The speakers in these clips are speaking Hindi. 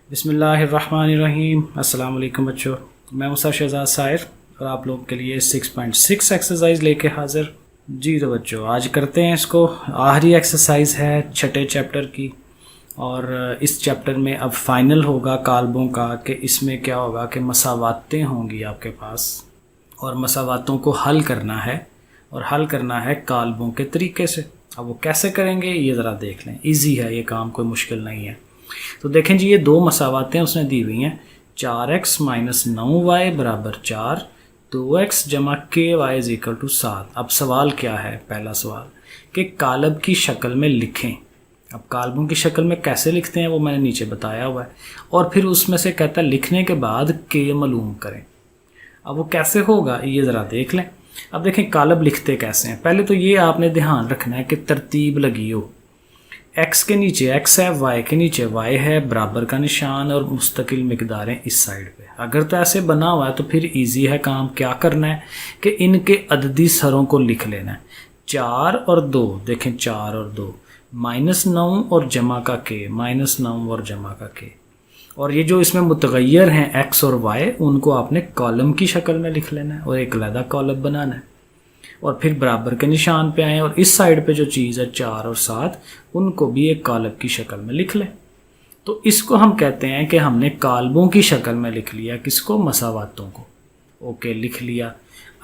बिस्मिल्लाहिर्रहमानिर्रहीम। अस्सलाम वालेकुम बच्चों, मैं मुसा शहजाद साहिर और आप लोगों के लिए 6.6 एक्सरसाइज लेके हाज़िर। जी तो बच्चों, आज करते हैं इसको। आखिरी एक्सरसाइज है छठे चैप्टर की और इस चैप्टर में अब फाइनल होगा काल्बों का कि इसमें क्या होगा कि मसावातें होंगी आपके पास और मसावातों को हल करना है और हल करना है काल्बों के तरीके से। अब वो कैसे करेंगे ये ज़रा देख लें। इजी है ये काम, कोई मुश्किल नहीं है। तो देखें जी, ये दो मसावातें उसने दी हुई हैं। 4x माइनस 9y बराबर 4, 2x जमा के वाई इज इक्वल टू 7। अब सवाल क्या है? पहला सवाल कि कालब की शक्ल में लिखें। अब काल्बों की शक्ल में कैसे लिखते हैं वो मैंने नीचे बताया हुआ है। और फिर उसमें से कहता है लिखने के बाद के मालूम करें। अब वो कैसे होगा ये ज़रा देख लें। अब देखें कालब लिखते कैसे हैं। पहले तो ये आपने ध्यान रखना है कि तरतीब लगी हो। x के नीचे x है, y के नीचे y है, बराबर का निशान और मुस्तकिल मिकदारें इस साइड पे। अगर तो ऐसे बना हुआ है तो फिर इजी है काम। क्या करना है कि इनके अददी सरों को लिख लेना है। 4 और 2, देखें 4 और 2, -9 और जमा का k, -9 और जमा का k। और ये जो इसमें मुतगय्यर हैं x और y, उनको आपने कॉलम की शक्ल में लिख लेना है और एक अलग कॉलम बनाना है। और फिर बराबर के निशान पे आए और इस साइड पे जो चीज़ है 4 और 7, उनको भी एक कालब की शक्ल में लिख लें। तो इसको हम कहते हैं कि हमने काल्बों की शक्ल में लिख लिया। किसको? मसावातों को। ओके, लिख लिया।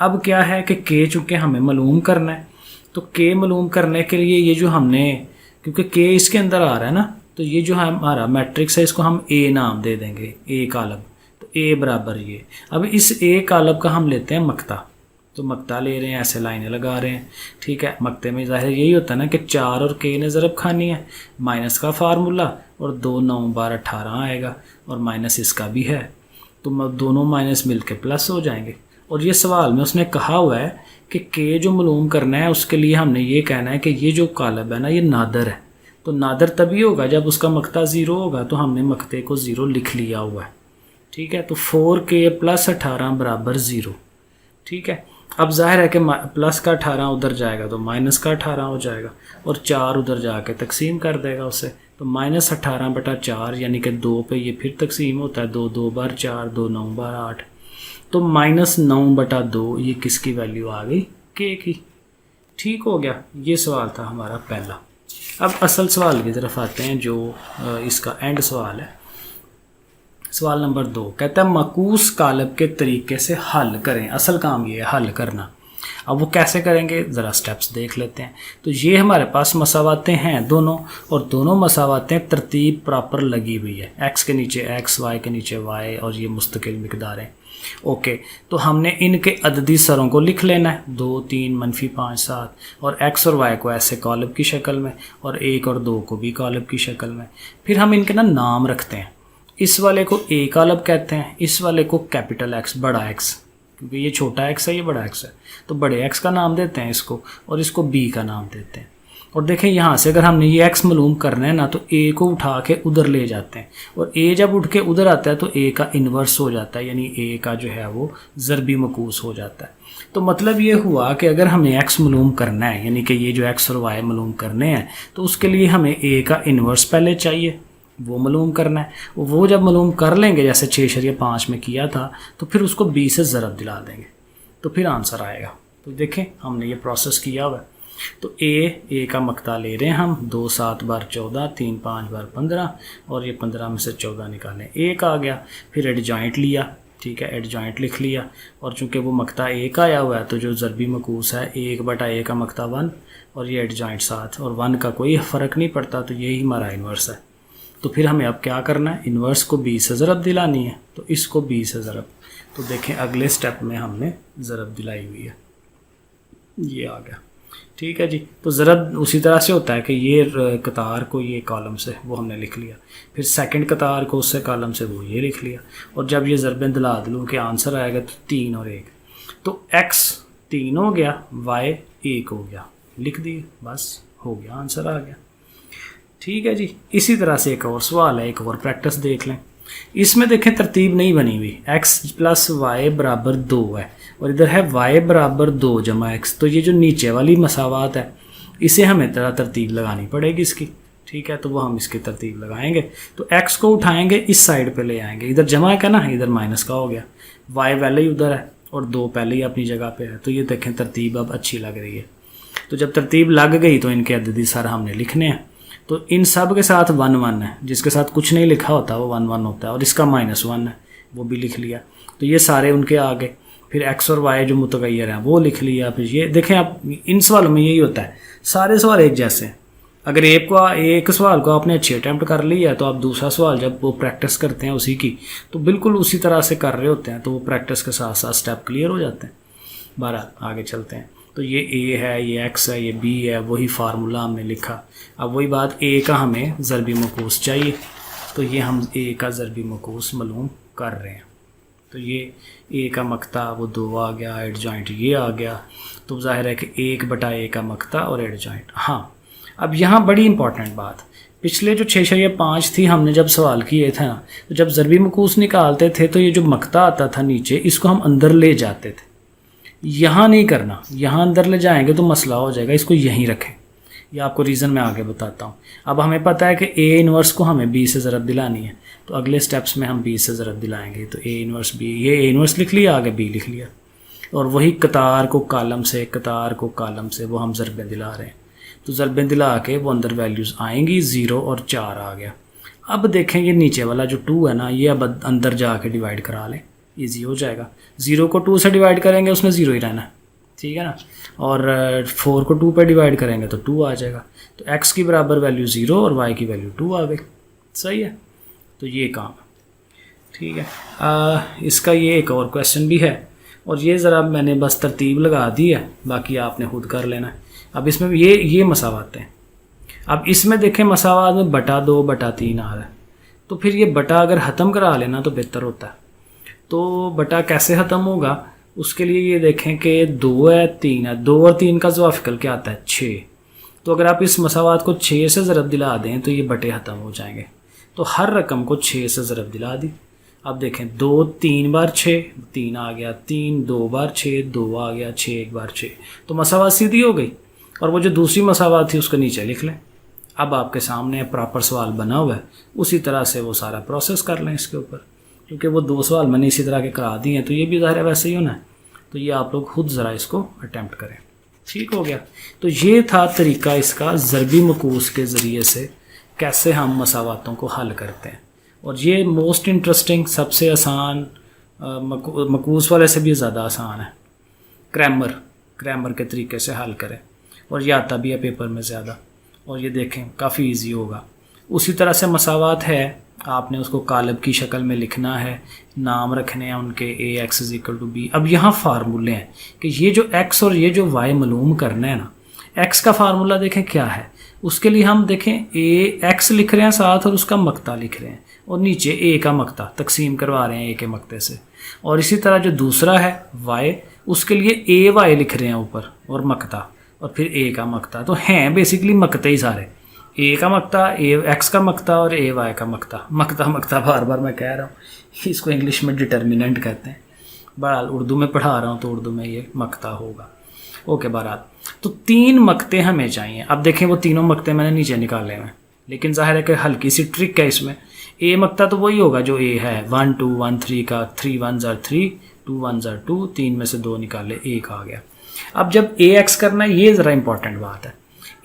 अब क्या है कि के चूँकि हमें मालूम करना है, तो के मालूम करने के लिए ये जो हमने, क्योंकि के इसके अंदर आ रहा है ना, तो ये जो हमारा मैट्रिक्स है इसको हम ए नाम दे देंगे, ए कालब। तो ए बराबर ये। अब इस ए कालब का हम लेते हैं मक्ता। तो मक्ता ले रहे हैं, ऐसे लाइनें लगा रहे हैं। ठीक है, मक्ते में ज़ाहिर यही होता है ना कि 4 और के ने ज़रब खानी है, माइनस का फार्मूला, और 2 9 12 18 आएगा और माइनस इसका भी है। तो दोनों माइनस मिल के प्लस हो जाएंगे। और ये सवाल में उसने कहा हुआ है कि के जो मालूम करना है उसके लिए हमने ये कहना है कि ये जो कालब है ना, ये नादर है। तो नादर तभी होगा जब उसका मक्ता 0 होगा। तो हमने मक्ते को 0 लिख लिया हुआ है। ठीक है, तो 4k + 18 बराबर 0। ठीक है, अब जाहिर है कि प्लस का 18 उधर जाएगा तो माइनस का 18 हो जाएगा और 4 उधर जाके तकसीम कर देगा उसे। तो -18/4 यानी कि 2 पे ये फिर तकसीम होता है। 2 2 बार 4, 2 9 बार 8। तो -9/2 ये किसकी वैल्यू आ गई? के की। ठीक हो गया। ये सवाल था हमारा पहला। अब असल सवाल की तरफ आते हैं जो इसका एंड सवाल है। सवाल नंबर 2 कहता है मकूस कालब के तरीके से हल करें। असल काम ये है हल करना। अब वो कैसे करेंगे ज़रा स्टेप्स देख लेते हैं। तो ये हमारे पास मसावातें हैं दोनों, और दोनों मसावातें तरतीब प्रॉपर लगी हुई है। x के नीचे x, y के नीचे y, और ये मुस्तकिल मिकदारें। ओके, तो हमने इनके अददी सरों को लिख लेना है। 2 3 -5 7, और x और y को ऐसे कॉलब की शक्ल में, और 1 और 2 को भी कॉलब की शक्ल में। फिर हम इनके नाम रखते हैं। इस वाले को ए कालब कहते हैं, इस वाले को कैपिटल X, बड़ा X, क्योंकि ये छोटा X है, ये बड़ा X है। तो बड़े X का नाम देते हैं इसको, और इसको B का नाम देते हैं। और देखें यहाँ से अगर हमने ये X मालूम करना है ना, तो A को उठा के उधर ले जाते हैं, और A जब उठ के उधर आता है तो A का इन्वर्स हो जाता है, यानी A का जो है वो ज़रबी मकूस हो जाता है। तो मतलब ये हुआ कि अगर हमें X मालूम करना है, यानी कि ये जो X और Y मालूम करने हैं, तो उसके लिए हमें A का इन्वर्स पहले चाहिए, वो मालूम करना है। वो जब मालूम कर लेंगे, जैसे 6.5 में किया था, तो फिर उसको B से ज़रब दिला देंगे, तो फिर आंसर आएगा। तो देखें हमने ये प्रोसेस किया हुआ है। तो ए का मक्ता ले रहे हैं हम। 2 7 बार 14, 3 5 बार 15, और ये 15 में से 14 निकालें, 1 आ गया। फिर एडजॉइंट लिया। ठीक है, एडजॉइंट लिख लिया। और चूँकि वो मक्ता 1 आया हुआ है, तो जो ज़रबी मकूस है 1/a का मक्ता 1, और ये एडजॉइंट 7, और 1 का कोई फ़र्क नहीं पड़ता। तो यही हमारा इन्वर्स है। तो फिर हमें अब क्या करना है? इन्वर्स को B से ज़रब दिलानी है। तो इसको B से ज़रब, तो देखें अगले स्टेप में हमने ज़रब दिलाई हुई है, ये आ गया। ठीक है जी। तो ज़रब उसी तरह से होता है कि ये कतार को ये कॉलम से वो हमने लिख लिया, फिर सेकंड कतार को उससे कॉलम से वो ये लिख लिया, और जब ये ज़रबें दिला दूँ कि आंसर आएगा तो 3 और 1। तो x 3 हो गया, y 1 हो गया, लिख दिए, बस हो गया, आंसर आ गया। ठीक है जी। इसी तरह से एक और सवाल है, एक और प्रैक्टिस देख लें। इसमें देखें तरतीब नहीं बनी हुई। x + y बराबर 2 है, और इधर है y बराबर 2 जमा x। तो ये जो नीचे वाली मसावात है, इसे हमें तरह तरतीब लगानी पड़ेगी इसकी। ठीक है, तो वो हम इसकी तरतीब लगाएंगे। तो x को उठाएंगे, इस साइड पे ले आएंगे, इधर जमा का ना, इधर माइनस का हो गया, y पहले ही उधर है और 2 पहले ही अपनी जगह पे है। तो ये देखें तरतीब अब अच्छी लग रही है। तो जब तरतीब लग गई तो इनके अददी सारा हमने लिखने हैं। तो इन सब के साथ 1 1 है, जिसके साथ कुछ नहीं लिखा होता वो 1 1 होता है, और इसका -1 है वो भी लिख लिया। तो ये सारे उनके आ गए। फिर x और y जो मुतगय्यर हैं वो लिख लिया। फिर ये देखें आप, इन सवालों में यही होता है, सारे सवाल एक जैसे हैं। अगर एक सवाल को आपने अच्छी अटैम्प्ट कर लिया है तो आप दूसरा सवाल जब वो प्रैक्टिस करते हैं उसी की, तो बिल्कुल उसी तरह से कर रहे होते हैं, तो वो प्रैक्टिस के साथ साथ स्टेप क्लियर हो जाते हैं। बहरहाल आगे चलते हैं। तो ये a है, ये x है, ये b है, वही फार्मूला हमने लिखा। अब वही बात, a का हमें ज़रबी मकूस चाहिए, तो ये हम a का ज़रबी मकूस मालूम कर रहे हैं। तो ये a का मकता वो 2 आ गया, एड जॉइंट ये आ गया। तो जाहिर है कि 1/a का मकता और एड जॉइंट। हाँ, अब यहाँ बड़ी इंपॉर्टेंट बात, पिछले जो 6 या 5 थी हमने जब सवाल किए थे ना, तो जब ज़रबी मकूस निकालते थे तो ये जो मकता आता था नीचे, इसको हम अंदर ले जाते थे। यहाँ नहीं करना, यहाँ अंदर ले जाएंगे तो मसला हो जाएगा, इसको यहीं रखें। ये आपको रीज़न मैं आगे बताता हूँ। अब हमें पता है कि a इन्वर्स को हमें b से ज़रब दिलानी है, तो अगले स्टेप्स में हम b से ज़रब दिलाएंगे। तो a इन्वर्स b, ये a इन्वर्स लिख लिया, आगे b लिख लिया, और वही कतार को कॉलम से, कतार को कॉलम से वो हम ज़रबें दिला रहे हैं। तो ज़रबें दिला के वो अंदर वैल्यूज़ आएंगी, 0 और 4 आ गया। अब देखें ये नीचे वाला जो 2 है ना, ये अब अंदर जाके डिवाइड करा लें, ईजी हो जाएगा। 0 को 2 से डिवाइड करेंगे उसमें 0 ही रहना है, ठीक है ना। और 4 को 2 पे डिवाइड करेंगे तो 2 आ जाएगा। तो x की बराबर वैल्यू 0 और y की वैल्यू 2 आ गई। सही है, तो ये काम है, ठीक है। इसका ये एक और क्वेश्चन भी है, और ये ज़रा मैंने बस तरतीब लगा दी है, बाकी आपने खुद कर लेना है। अब इसमें ये मसावात हैं। अब इसमें देखें मसावात में बटा 2/3 आ रहा है, तो फिर ये बटा अगर ख़त्म करा लेना तो बेहतर होता है। तो बटा कैसे ख़त्म होगा, उसके लिए ये देखें कि 2 है 3 है, 2 और 3 का ज़वाफ़िकल क्या आता है 6। तो अगर आप इस मसावात को 6 से ज़रब दिला दें तो ये बटे ख़त्म हो जाएंगे। तो हर रकम को 6 से ज़रब दिला दी। अब देखें 2 3 बार 6, 3 आ गया, 3 2 बार 6, 2 आ गया, 6 1 बार 6, तो मसावात सीधी हो गई। और वो जो दूसरी मसावात थी उसको नीचे लिख लें। अब आपके सामने प्रॉपर सवाल बना हुआ है, उसी तरह से वो सारा प्रोसेस कर लें इसके ऊपर, क्योंकि वो 2 सवाल मैंने इसी तरह के करा दिए हैं, तो ये भी ज़ाहिर है वैसे ही होना है। तो ये आप लोग खुद ज़रा इसको अटैम्प्ट करें। ठीक हो गया। तो ये था तरीका इसका, ज़रबी मकूस के ज़रिए से कैसे हम मसावातों को हल करते हैं। और ये मोस्ट इंटरेस्टिंग, सबसे आसान, मकूस वाले से भी ज़्यादा आसान है। क्रैमर के तरीके से हल करें, और ये आता भी है पेपर में ज़्यादा। और ये देखें काफ़ी इजी होगा। उसी तरह से मसावात है, आपने उसको कालब की शक्ल में लिखना है, नाम रखने हैं उनके ax = b। अब यहाँ फार्मूले हैं कि ये जो x और ये जो y मालूम करना है ना, x का फार्मूला देखें क्या है। उसके लिए हम देखें x लिख रहे हैं साथ और उसका मकता लिख रहे हैं, और नीचे a का मकता तकसीम करवा रहे हैं a के मकते से। और इसी तरह जो दूसरा है y, उसके लिए ay लिख रहे हैं ऊपर और मकता, और फिर a का मकता। तो हैं बेसिकली मकते ही सारे, a का मकता, x का मकता और ay का मकता बार बार मैं कह रहा हूँ, इसको इंग्लिश में डिटर्मिनेंट कहते हैं। बहरहाल उर्दू में पढ़ा रहा हूँ तो उर्दू में ये मकता होगा। ओके, बहरहाल तो 3 मकते हमें चाहिए। अब देखें वो तीनों मकते मैंने नीचे निकाले हैं, लेकिन जाहिर है कि हल्की सी ट्रिक है इसमें। a मकता तो वही होगा जो a है, 1 2 1 3 का 3 1s are 3, 2 1s are 2, 3 में से 2 निकाले, 1 आ गया। अब जब ax करना है, ये ज़रा इंपॉर्टेंट बात है।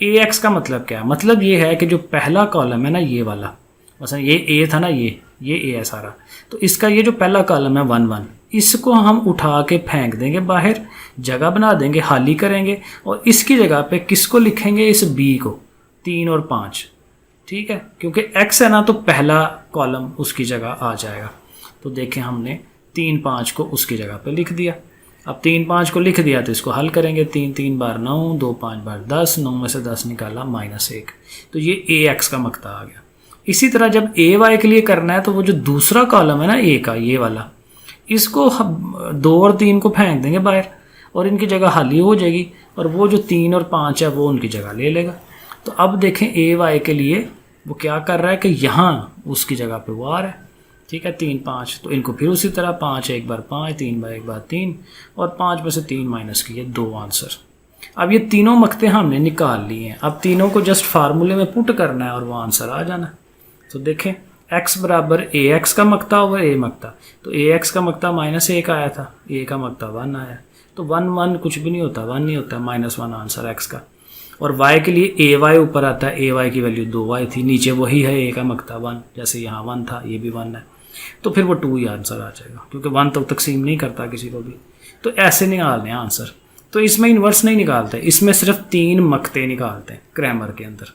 ax का मतलब क्या है, मतलब ये है कि जो पहला कॉलम है ना, ये वाला, मसलन ये a था ना, ये a है सारा, तो इसका ये जो पहला कॉलम है 1 1, इसको हम उठा के फेंक देंगे बाहर, जगह बना देंगे, खाली करेंगे, और इसकी जगह पे किसको लिखेंगे, इस b को, 3 और 5। ठीक है, क्योंकि x है ना, तो पहला कॉलम उसकी जगह आ जाएगा। तो देखें हमने 3 5 को उसकी जगह पे लिख दिया। अब 3 5 को लिख दिया तो इसको हल करेंगे, 3 3 बार 9, 2 5 बार 10, 9 में से 10 निकाला -1, तो ये ax का मकता आ गया। इसी तरह जब ay के लिए करना है, तो वो जो दूसरा कॉलम है ना a का, ये वाला, इसको 2 और 3 को फेंक देंगे बाहर, और इनकी जगह खाली हो जाएगी, और वो जो 3 और 5 है वो उनकी जगह ले लेगा। तो अब देखें ay के लिए वो क्या कर रहा है कि यहाँ उसकी जगह पे वो आ रहा है। ठीक है, 3 5, तो इनको फिर उसी तरह 5 1 बार 5, 3 बार 1 बार 3, और 5 में से 3 माइनस किए 2 आंसर। अब ये तीनों मकते हमने निकाल लिए हैं, अब तीनों को जस्ट फार्मूले में पुट करना है और वो आंसर आ जाना। तो देखें x बराबर ए एक्स का मकता ओवर ए मकता, तो ए एक्स का मकता -1 आया था, ए का मकता 1 आया, तो 1 1 कुछ भी नहीं होता, 1 नहीं होता, -1 आंसर x का। और y के लिए ए वाई ऊपर आता है, ए वाई की वैल्यू 2y थी, नीचे वही है ए का मकता 1, जैसे यहाँ 1 था ये भी 1 है, तो फिर वो 2 ही आंसर आ जाएगा, क्योंकि 1 तो तकसीम नहीं करता किसी को भी। तो ऐसे निकालने हैं आंसर। तो इसमें इन्वर्स नहीं निकालते, इसमें सिर्फ 3 मकते निकालते हैं क्रैमर के अंदर,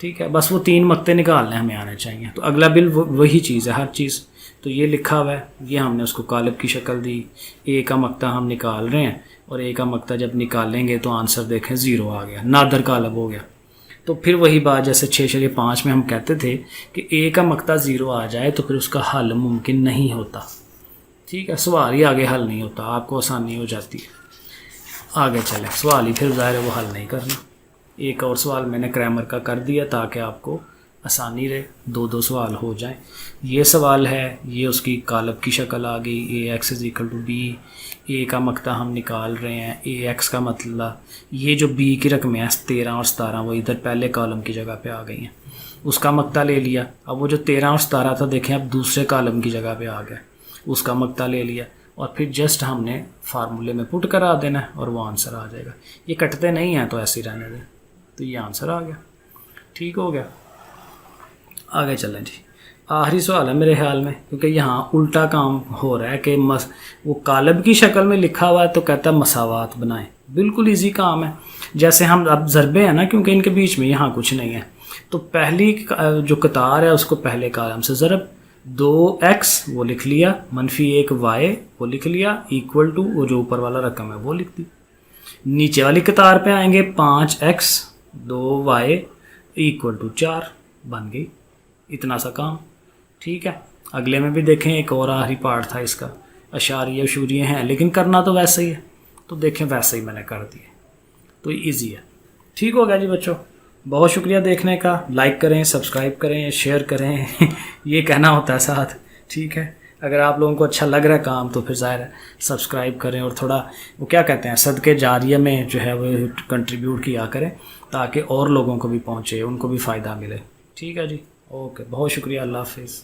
ठीक है, बस वो 3 मकते निकालने हमें आने चाहिए। तो अगला बिल वही चीज़ है हर चीज़। तो ये लिखा हुआ है, ये हमने उसको कालिब की शक्ल दी, ए का मकता हम निकाल रहे हैं, और ए का मकता जब निकालेंगे तो आंसर देखें 0 आ गया, नादर कालिब हो गया। तो फिर वही बात जैसे 6/5 में हम कहते थे कि ए का मकता 0 आ जाए तो फिर उसका हल मुमकिन नहीं होता, ठीक है, सवाल ही आगे हल नहीं होता, आपको आसानी हो जाती है। आगे चलें, सवाल ही फिर ज़ाहिर है वो हल नहीं करना। एक और सवाल मैंने क्रैमर का कर दिया ताकि आपको आसानी रहे, 2 सवाल हो जाएं। ये सवाल है, ये उसकी कालब की शक्ल आ गई, A X is equal to B, A का मकता हम निकाल रहे हैं, ए एक्स का मतलब ये जो बी की रकमें हैं 13 और 17 वो इधर पहले कॉलम की जगह पे आ गई हैं, उसका मकता ले लिया। अब वो जो 13 और 17 था देखें अब दूसरे कॉलम की जगह पे आ गया, उसका मकता ले लिया, और फिर जस्ट हमने फार्मूले में पुट करा देना है और वो आंसर आ जाएगा। ये कटते नहीं हैं तो ऐसे ही रहने दें, तो ये आंसर आ गया, ठीक हो गया। आगे चलें जी, आखिरी सवाल है मेरे ख्याल में, क्योंकि यहाँ उल्टा काम हो रहा है कि वो कालब की शक्ल में लिखा हुआ है तो कहता है मसावात बनाएं, बिल्कुल इजी काम है। जैसे हम अब ज़रबे हैं ना, क्योंकि इनके बीच में यहाँ कुछ नहीं है, तो पहली जो कतार है उसको पहले कॉलम से ज़रब, 2x वो लिख लिया, -1 y वो लिख लिया, इक्वल टू वो जो ऊपर वाला रकम है वो लिख दी। नीचे वाली कतार पे आएंगे 5x 2y इक्वल टू 4, बन गई, इतना सा काम, ठीक है। अगले में भी देखें, एक और आखिरी पार्ट था इसका, अशारिये अशूरिये हैं लेकिन करना तो वैसे ही है, तो देखें वैसे ही मैंने कर दिए, तो ईजी है, ठीक हो गया जी बच्चों। बहुत शुक्रिया देखने का, लाइक करें, सब्सक्राइब करें, शेयर करें ये कहना होता है साथ, ठीक है। अगर आप लोगों को अच्छा लग रहा है काम तो फिर ज़ाहिर है सब्सक्राइब करें, और थोड़ा वो क्या कहते हैं सदके जारिया में जो है वो कंट्रीब्यूट किया करें, ताकि और लोगों को भी पहुँचे, उनको भी फ़ायदा मिले, ठीक है जी। ओके, बहुत शुक्रिया, अल्लाह हाफिज़।